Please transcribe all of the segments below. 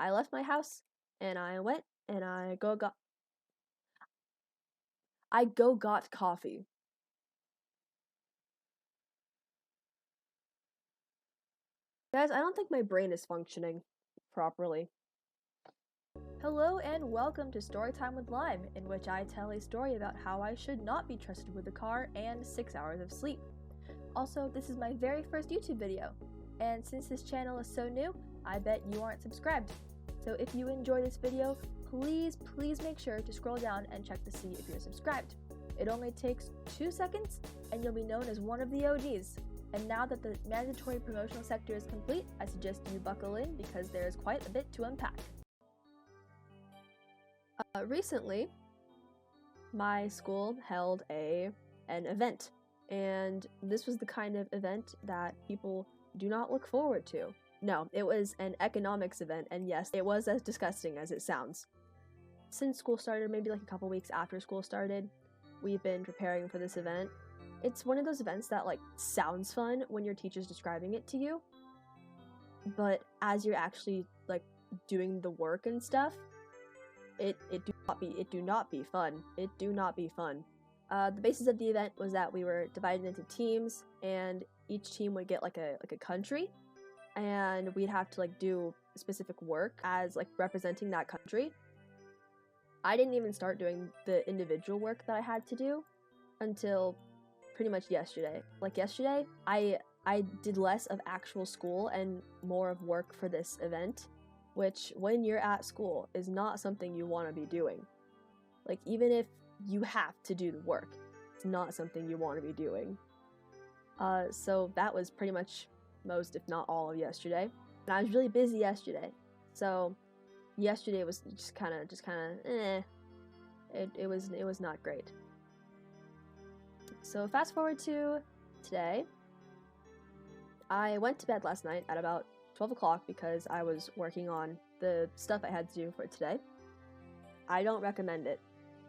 I left my house and I went and I got coffee. Guys, I don't think my brain is functioning properly. Hello and welcome to Storytime with Lime, in which I tell a story about how I should not be trusted with a car and 6 hours of sleep. Also, this is my very first YouTube video, and since this channel is so new, I bet you aren't subscribed. So if you enjoy this video, please make sure to scroll down and check to see if you're subscribed. It only takes 2 seconds and you'll be known as one of the OGs. And now that the mandatory promotional sector is complete, I suggest you buckle in because there is quite a bit to unpack. Recently, my school held an event, and this was the kind of event that people do not look forward to. No, it was an economics event, and yes, it was as disgusting as it sounds. Since school started, maybe like a couple weeks after school started, we've been preparing for this event. It's one of those events that sounds fun when your teacher's describing it to you, but as you're actually doing the work and stuff, it do not be fun. It do not be fun. The basis of the event was that we were divided into teams, and each team would get a country, and we'd have to do specific work as representing that country. I didn't even start doing the individual work that I had to do until pretty much yesterday. Yesterday, I did less of actual school and more of work for this event, which when you're at school is not something you want to be doing. Even if you have to do the work, it's not something you want to be doing. So that was pretty much most, if not all, of yesterday. And I was really busy yesterday, so yesterday was just kind of eh. It was not great. So fast forward to today. I went to bed last night at about 12 o'clock because I was working on the stuff I had to do for today. I don't recommend it.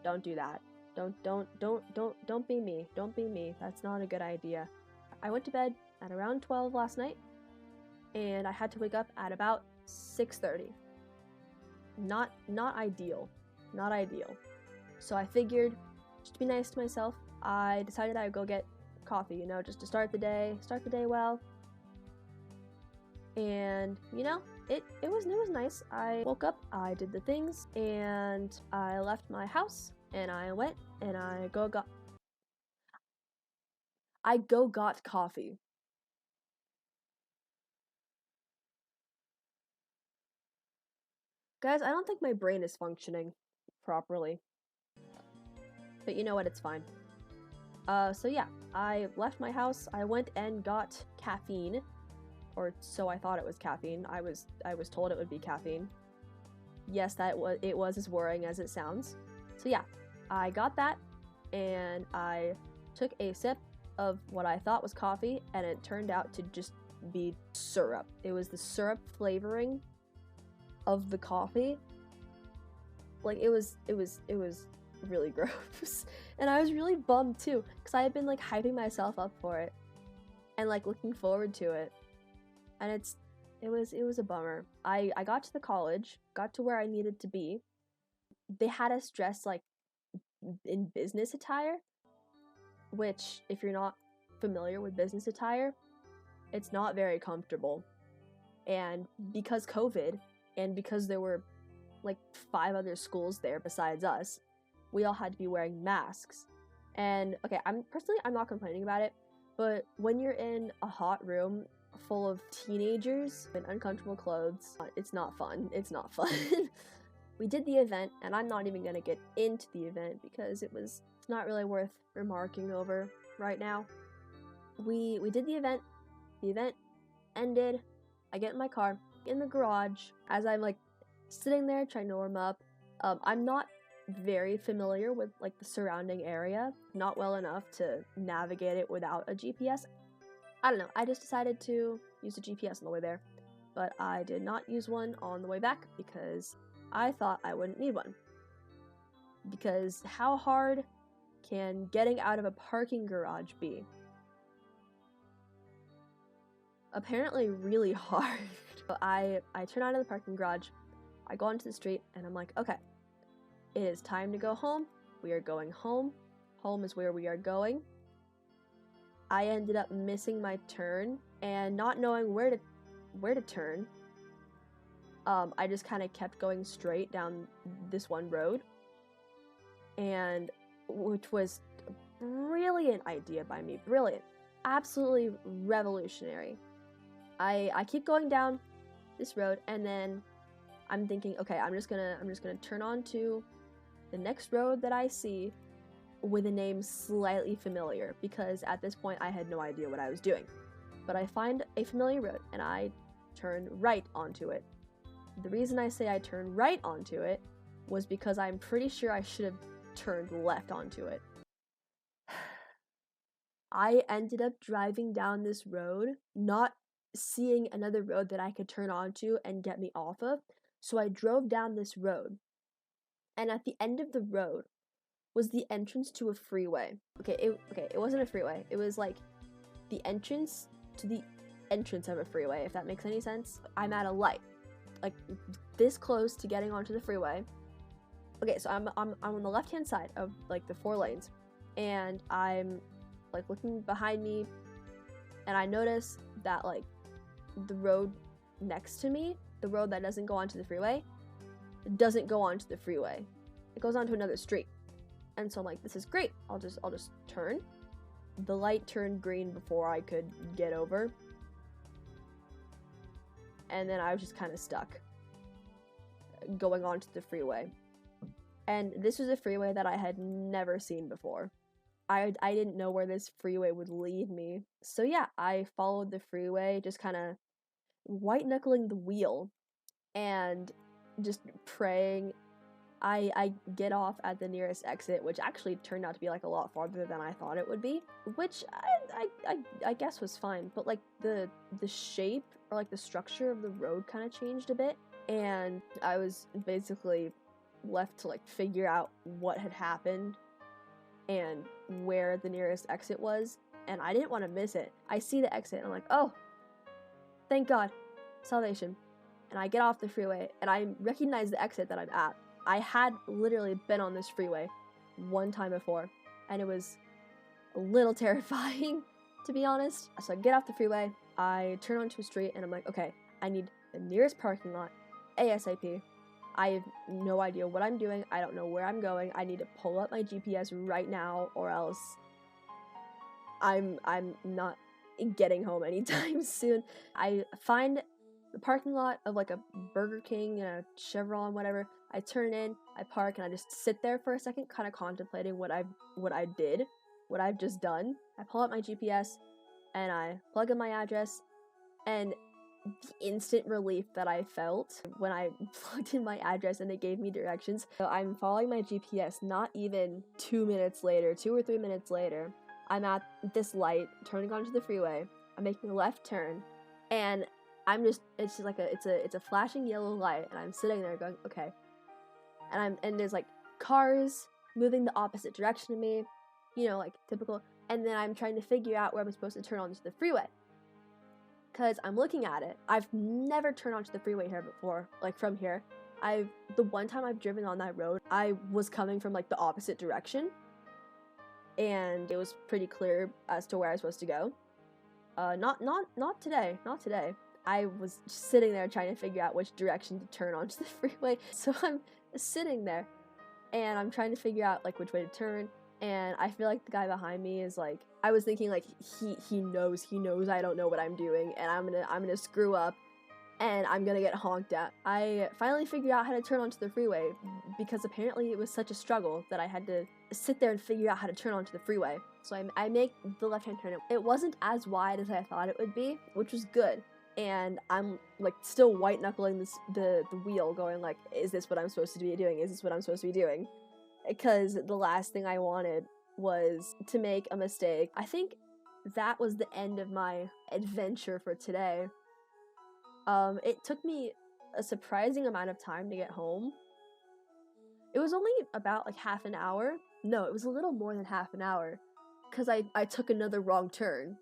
Don't do that. Don't be me. Don't be me. That's not a good idea. I went to bed at around 12 last night, and I had to wake up at about 6:30. Not ideal. Not ideal. So I figured, just to be nice to myself, I decided I would go get coffee, just to start the day well. And it was nice. I woke up, I did the things, and I left my house, and I went and I got coffee. Guys, I don't think my brain is functioning properly. But you know what, it's fine. So yeah, I left my house, I went and got caffeine, or so I thought it was caffeine. I was told it would be caffeine. Yes, it was as worrying as it sounds. So yeah, I got that, and I took a sip of what I thought was coffee, and it turned out to just be syrup. It was the syrup flavoring of the coffee. It was really gross. And I was really bummed too, because I had been hyping myself up for it and looking forward to it. And it was a bummer. I got to the college, got to where I needed to be. They had us dressed in business attire, which, if you're not familiar with business attire, it's not very comfortable. And because COVID, and because there were 5 other schools there besides us, we all had to be wearing masks. And okay, I'm not complaining about it, but when you're in a hot room full of teenagers in uncomfortable clothes, it's not fun. It's not fun. We did the event, and I'm not even gonna get into the event because it's not really worth remarking over right now. We did the event. The event ended. I get in my car in the garage as I'm sitting there trying to warm up. I'm not very familiar with the surrounding area, not well enough to navigate it without a GPS. I don't know, I just decided to use a GPS on the way there, but I did not use one on the way back because I thought I wouldn't need one. Because how hard can getting out of a parking garage be? Apparently really hard. So I turn out of the parking garage, I go onto the street and I'm like, okay, it is time to go home. We are going home. Home is where we are going. I ended up missing my turn and not knowing where to turn. I just kind of kept going straight down this one road, and which was a brilliant idea by me. Brilliant. Absolutely revolutionary. I keep going down this road, and then I'm thinking, okay, I'm just gonna turn onto the next road that I see with a name slightly familiar, because at this point I had no idea what I was doing. But I find a familiar road and I turn right onto it. The reason I say I turned right onto it was because I'm pretty sure I should have turned left onto it. I ended up driving down this road, not seeing another road that I could turn onto and get me off of. So I drove down this road, and at the end of the road was the entrance to a freeway. It wasn't a freeway. It was like the entrance to the entrance of a freeway, if that makes any sense. I'm at a light, like this close to getting onto the freeway. Okay, so I'm on the left-hand side of like the 4 lanes, and I'm like looking behind me, and I notice that like the road next to me, the road that doesn't go onto the freeway, doesn't go onto the freeway. It goes onto another street. And so I'm like, this is great. I'll just turn. The light turned green before I could get over. And then I was just kind of stuck going onto the freeway. And this was a freeway that I had never seen before. I didn't know where this freeway would lead me. So yeah, I followed the freeway, just kind of white knuckling the wheel and just praying. I get off at the nearest exit, which actually turned out to be like a lot farther than I thought it would be, which I guess was fine. But like the shape or like the structure of the road kind of changed a bit, and I was basically left to like figure out what had happened and where the nearest exit was, and I didn't want to miss it. I see the exit and I'm like, oh, thank God, salvation. And I get off the freeway and I recognize the exit that I'm at. I had literally been on this freeway one time before, and it was a little terrifying, to be honest. So I get off the freeway, I turn onto a street, and I'm like, okay, I need the nearest parking lot, ASAP. I have no idea what I'm doing. I don't know where I'm going. I need to pull up my GPS right now, or else I'm not getting home anytime soon. I find the parking lot of like a Burger King and a Chevron, whatever. I turn in, I park, and I just sit there for a second, kind of contemplating what I've just done. I pull out my GPS and I plug in my address, and the instant relief that I felt when I plugged in my address and it gave me directions. So I'm following my GPS, not even 2 minutes later, 2 or 3 minutes later, I'm at this light, turning onto the freeway. I'm making a left turn, and it's just like it's a flashing yellow light, and I'm sitting there going, okay. And there's like cars moving the opposite direction of me, you know, like typical. And then I'm trying to figure out where I'm supposed to turn onto the freeway, because I'm looking at it. I've never turned onto the freeway here before, like from here. The one time I've driven on that road, I was coming from like the opposite direction, and it was pretty clear as to where I was supposed to go. Not today. I was just sitting there trying to figure out which direction to turn onto the freeway. So I'm sitting there and I'm trying to figure out like which way to turn, and I feel like the guy behind me is like, I was thinking like he knows I don't know what I'm doing, and I'm gonna screw up and I'm gonna get honked at. I finally figured out how to turn onto the freeway, because apparently it was such a struggle that I had to sit there and figure out how to turn onto the freeway. So I make the left-hand turn. It wasn't as wide as I thought it would be, which was good. And I'm like still white knuckling the wheel, going like, is this what I'm supposed to be doing? Is this what I'm supposed to be doing? Because the last thing I wanted was to make a mistake. I think that was the end of my adventure for today. It took me a surprising amount of time to get home. It was only about like half an hour. No, it was a little more than half an hour, because I took another wrong turn.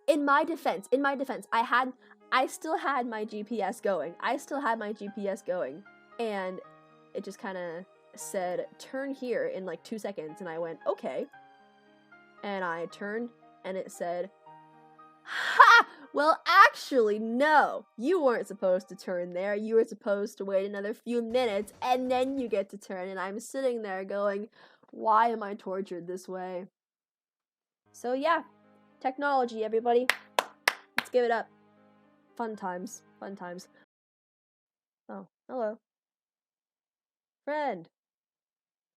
In my defense, I I still had my GPS going. And it just kind of said, turn here in like 2 seconds. And I went, okay. And I turned, and it said, ha! Well, actually, no. You weren't supposed to turn there. You were supposed to wait another few minutes, and then you get to turn. And I'm sitting there going, why am I tortured this way? So yeah, technology, everybody. Let's give it up. Fun times. Oh, hello. Friend.